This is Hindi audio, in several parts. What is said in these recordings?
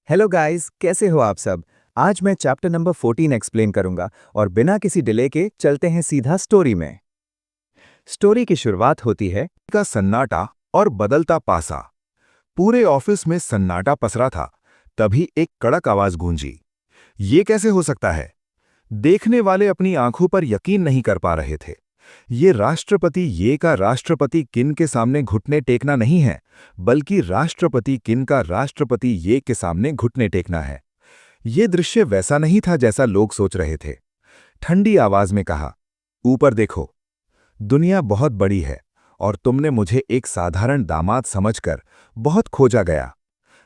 हेलो गाइस, कैसे हो आप सब। आज मैं चैप्टर नंबर 14 एक्सप्लेन करूंगा और बिना किसी डिले के चलते हैं सीधा स्टोरी में। स्टोरी की शुरुआत होती है का सन्नाटा और बदलता पासा। पूरे ऑफिस में सन्नाटा पसरा था। तभी एक कड़क आवाज गूंजी। ये कैसे हो सकता है? देखने वाले अपनी आंखों पर यकीन नहीं कर पा रहे थे। ये राष्ट्रपति ये का राष्ट्रपति किन के सामने घुटने टेकना नहीं है, बल्कि राष्ट्रपति किन का राष्ट्रपति ये के सामने घुटने टेकना है। ये दृश्य वैसा नहीं था जैसा लोग सोच रहे थे। ठंडी आवाज में कहा, ऊपर देखो। दुनिया बहुत बड़ी है और तुमने मुझे एक साधारण दामाद समझकर बहुत खोजा गया।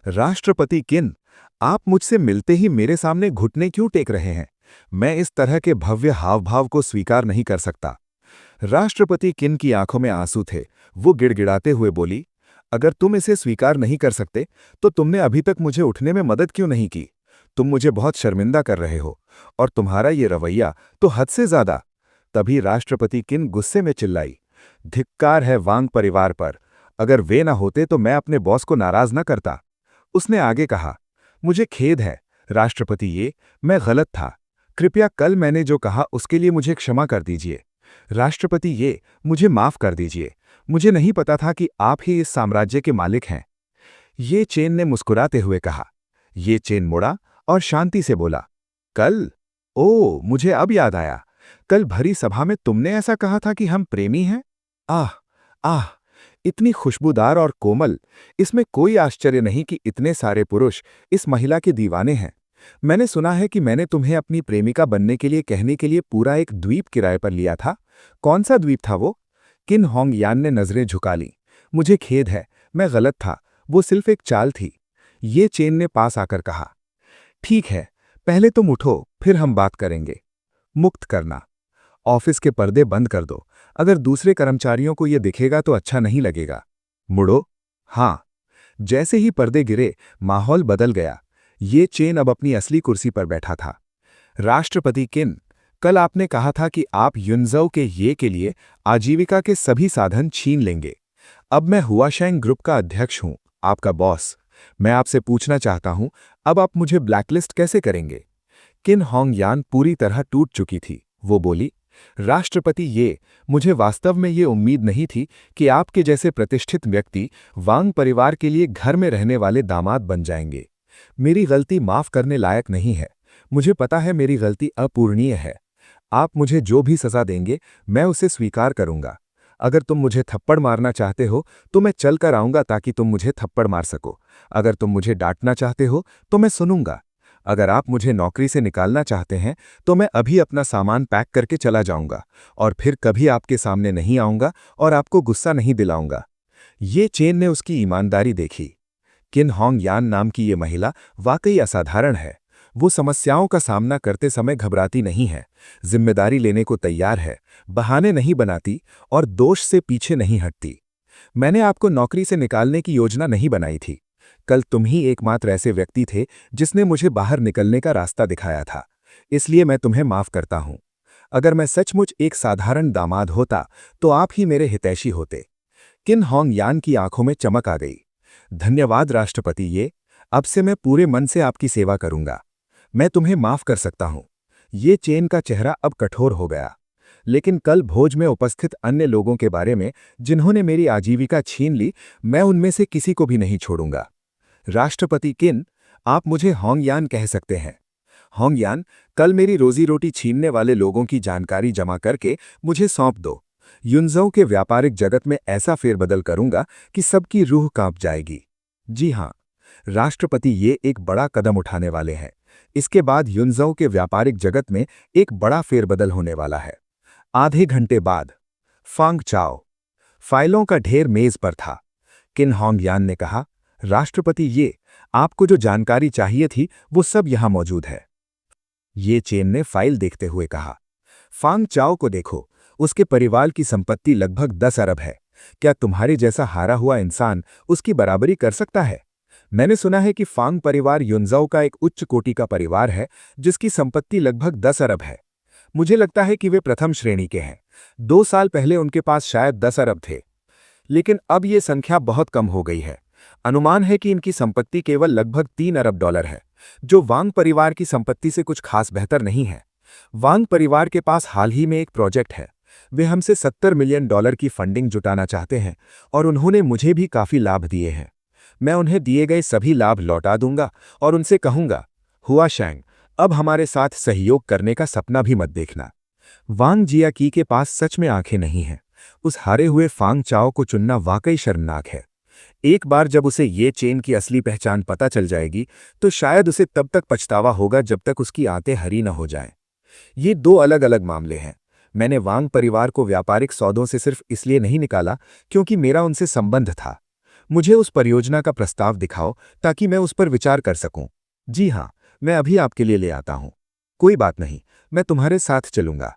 राष्ट्रपति किन, आप मुझसे मिलते ही मेरे सामने घुटने क्यों टेक रहे हैं? मैं इस तरह के भव्य हावभाव को स्वीकार नहीं कर सकता। राष्ट्रपति किन की आंखों में आंसू थे। वो गिड़गिड़ाते हुए बोली, अगर तुम इसे स्वीकार नहीं कर सकते तो तुमने अभी तक मुझे उठने में मदद क्यों नहीं की? तुम मुझे बहुत शर्मिंदा कर रहे हो और तुम्हारा ये रवैया तो हद से ज्यादा। तभी राष्ट्रपति किन गुस्से में चिल्लाई, धिक्कार है वांग परिवार पर। अगर वे ना होते तो मैं अपने बॉस को नाराज न करता। उसने आगे कहा, मुझे खेद है राष्ट्रपति ये, मैं गलत था। कृपया कल मैंने जो कहा उसके लिए मुझे क्षमा कर दीजिए। राष्ट्रपति ये, मुझे माफ कर दीजिए। मुझे नहीं पता था कि आप ही इस साम्राज्य के मालिक हैं। ये चेन ने मुस्कुराते हुए कहा। ये चेन मुड़ा और शांति से बोला, कल? ओ, मुझे अब याद आया। कल भरी सभा में तुमने ऐसा कहा था कि हम प्रेमी हैं। आह, आह, इतनी खुशबूदार और कोमल। इसमें कोई आश्चर्य नहीं कि इतने सारे पुरुष इस महिला के दीवाने हैं। मैंने सुना है कि मैंने तुम्हें अपनी प्रेमिका बनने के लिए कहने के लिए पूरा एक द्वीप किराए पर लिया था। कौन सा द्वीप था वो? किन होंग यान ने नजरें झुका लीं। मुझे खेद है, मैं गलत था। वो सिर्फ एक चाल थी। ये चेन ने पास आकर कहा, ठीक है, पहले तुम उठो, फिर हम बात करेंगे। मुक्त करना। ऑफिस के पर्दे बंद कर दो। अगर दूसरे कर्मचारियों को यह दिखेगा तो अच्छा नहीं लगेगा। मुड़ो। हाँ। जैसे ही पर्दे गिरे, माहौल बदल गया। ये चेन अब अपनी असली कुर्सी पर बैठा था। राष्ट्रपति किन, कल आपने कहा था कि आप युनज़ौ के ये के लिए आजीविका के सभी साधन छीन लेंगे। अब मैं हुआशैंग ग्रुप का अध्यक्ष हूं, आपका बॉस। मैं आपसे पूछना चाहता हूं, अब आप मुझे ब्लैकलिस्ट कैसे करेंगे? किन होंग यान पूरी तरह टूट चुकी थी। वो बोली, राष्ट्रपति ये, मुझे वास्तव में ये उम्मीद नहीं थी कि आपके जैसे प्रतिष्ठित व्यक्ति वांग परिवार के लिए घर में रहने वाले दामाद बन जाएंगे। मेरी गलती माफ करने लायक नहीं है। मुझे पता है मेरी गलती अपूरणीय है। आप मुझे जो भी सजा देंगे मैं उसे स्वीकार करूंगा। अगर तुम मुझे थप्पड़ मारना चाहते हो तो मैं चल कर आऊंगा ताकि तुम मुझे थप्पड़ मार सको। अगर तुम मुझे डांटना चाहते हो तो मैं सुनूंगा। अगर आप मुझे नौकरी से निकालना चाहते हैं तो मैं अभी अपना सामान पैक करके चला जाऊंगा और फिर कभी आपके सामने नहीं आऊंगा और आपको गुस्सा नहीं दिलाऊंगा। ये चेन ने उसकी ईमानदारी देखी। किन होंग यान नाम की ये महिला वाकई असाधारण है। वो समस्याओं का सामना करते समय घबराती नहीं है, जिम्मेदारी लेने को तैयार है, बहाने नहीं बनाती और दोष से पीछे नहीं हटती। मैंने आपको नौकरी से निकालने की योजना नहीं बनाई थी। कल तुम ही एकमात्र ऐसे व्यक्ति थे जिसने मुझे बाहर निकलने का रास्ता दिखाया था। इसलिए मैं तुम्हें माफ करता हूं। अगर मैं सचमुच एक साधारण दामाद होता तो आप ही मेरे हितैषी होते। किन होंग यान की आंखों में चमक आ गई। धन्यवाद राष्ट्रपति ये, अब से मैं पूरे मन से आपकी सेवा करूंगा। मैं तुम्हें माफ कर सकता हूं। ये चेन का चेहरा अब कठोर हो गया। लेकिन कल भोज में उपस्थित अन्य लोगों के बारे में जिन्होंने मेरी आजीविका छीन ली, मैं उनमें से किसी को भी नहीं छोड़ूंगा। राष्ट्रपति किन, आप मुझे होंगयान कह सकते हैं। होंगयान, कल मेरी रोजी रोटी छीनने वाले लोगों की जानकारी जमा करके मुझे सौंप दो। युनज़ौ के व्यापारिक जगत में ऐसा फेरबदल करूंगा कि सबकी रूह कांप जाएगी। जी हां, राष्ट्रपति ये एक बड़ा कदम उठाने वाले हैं। इसके बाद युनज़ौ के व्यापारिक जगत में एक बड़ा फेरबदल होने वाला है। आधे घंटे बाद फांग चाओ। फाइलों का ढेर मेज पर था। किन होंगयान ने कहा, राष्ट्रपति ये, आपको जो जानकारी चाहिए थी वो सब यहां मौजूद है। ये चेन ने फाइल देखते हुए कहा, फांग चाओ को देखो, उसके परिवार की संपत्ति लगभग 10 अरब है। क्या तुम्हारे जैसा हारा हुआ इंसान उसकी बराबरी कर सकता है? मैंने सुना है कि फांग परिवार युनज़ौ का एक उच्च कोटि का परिवार है जिसकी संपत्ति लगभग 10 अरब है। मुझे लगता है कि वे प्रथम श्रेणी के हैं। 2 साल पहले उनके पास शायद 10 अरब थे, लेकिन अब ये संख्या बहुत कम हो गई है। अनुमान है कि इनकी संपत्ति केवल लगभग 3 अरब डॉलर है, जो वांग परिवार की संपत्ति से कुछ खास बेहतर नहीं है। वांग परिवार के पास हाल ही में एक प्रोजेक्ट है। वे हमसे 70 मिलियन डॉलर की फंडिंग जुटाना चाहते हैं और उन्होंने मुझे भी काफी लाभ दिए हैं। मैं उन्हें दिए गए सभी लाभ लौटा दूंगा और उनसे कहूंगा, हुआ शैंग, अब हमारे साथ सहयोग करने का सपना भी मत देखना। वांग जियाकी के पास सच में आंखें नहीं हैं। उस हारे हुए फांग चाओ को चुनना वाकई शर्मनाक है। एक बार जब उसे ये चेन की असली पहचान पता चल जाएगी तो शायद उसे तब तक पछतावा होगा जब तक उसकी आंतें हरी न हो जाएं। ये दो अलग अलग मामले हैं। मैंने वांग परिवार को व्यापारिक सौदों से सिर्फ इसलिए नहीं निकाला क्योंकि मेरा उनसे संबंध था। मुझे उस परियोजना का प्रस्ताव दिखाओ ताकि मैं उस पर विचार कर सकूं। जी हाँ, मैं अभी आपके लिए ले आता हूं। कोई बात नहीं, मैं तुम्हारे साथ चलूंगा।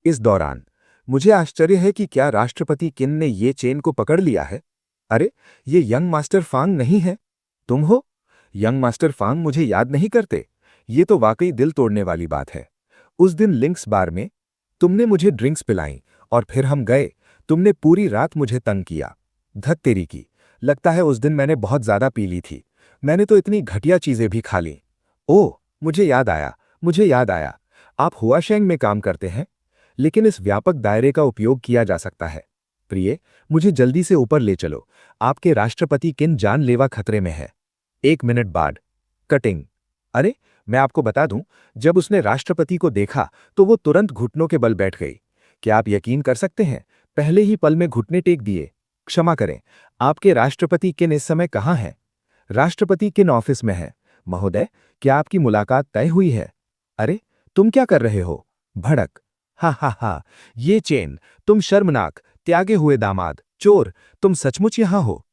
इस दौरान मुझे आश्चर्य है कि क्या राष्ट्रपति किन ने ये चेन को पकड़ लिया है। अरे, ये यंग मास्टर फांग नहीं है। तुम हो? यंग मास्टर फांग मुझे याद नहीं करते। ये तो वाकई दिल तोड़ने वाली बात है। उस दिन लिंक्स बार में तुमने मुझे ड्रिंक्स पिलाईं और फिर हम गए। तुमने पूरी रात मुझे तंग किया। धत तेरी की, लगता है उस दिन मैंने बहुत ज्यादा पी ली थी। मैंने तो इतनी घटिया चीजें भी खा लीं। ओह, मुझे याद आया। आप हुआशेंग में काम करते हैं, लेकिन इस व्यापक दायरे का उपयोग किया जा सकता है। प्रिय, मुझे जल्दी से ऊपर ले चलो। आपके राष्ट्रपति किन जानलेवा खतरे में है। 1 मिनट बाद कटिंग। अरे, मैं आपको बता दूं, जब उसने राष्ट्रपति को देखा तो वो तुरंत घुटनों के बल बैठ गई। क्या आप यकीन कर सकते हैं, पहले ही पल में घुटने टेक दिए। क्षमा करें, आपके राष्ट्रपति किन इस समय कहाँ हैं? राष्ट्रपति किन ऑफिस में है? महोदय, क्या आपकी मुलाकात तय हुई है? अरे, तुम क्या कर रहे हो? भड़क। हा हा हा, ये चेन, तुम शर्मनाक, त्यागे हुए दामाद, चोर, तुम सचमुच यहां हो।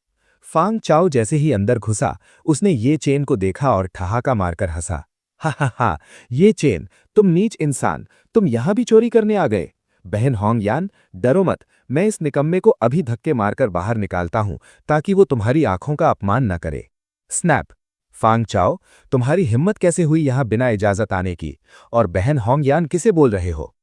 फांग चाओ जैसे ही अंदर घुसा, उसने ये चेन को देखा और ठहाका मारकर हंसा। हा हा हा, ये चेन, तुम नीच इंसान, तुम यहां भी चोरी करने आ गए। बहन होंग यान, डरो मत, मैं इस निकम्मे को अभी धक्के मारकर बाहर निकालता हूं ताकि वो तुम्हारी आंखों का अपमान न करे। स्नैप। फांग चाओ, तुम्हारी हिम्मत कैसे हुई यहां बिना इजाजत आने की? और बहन होंग यान किसे बोल रहे हो?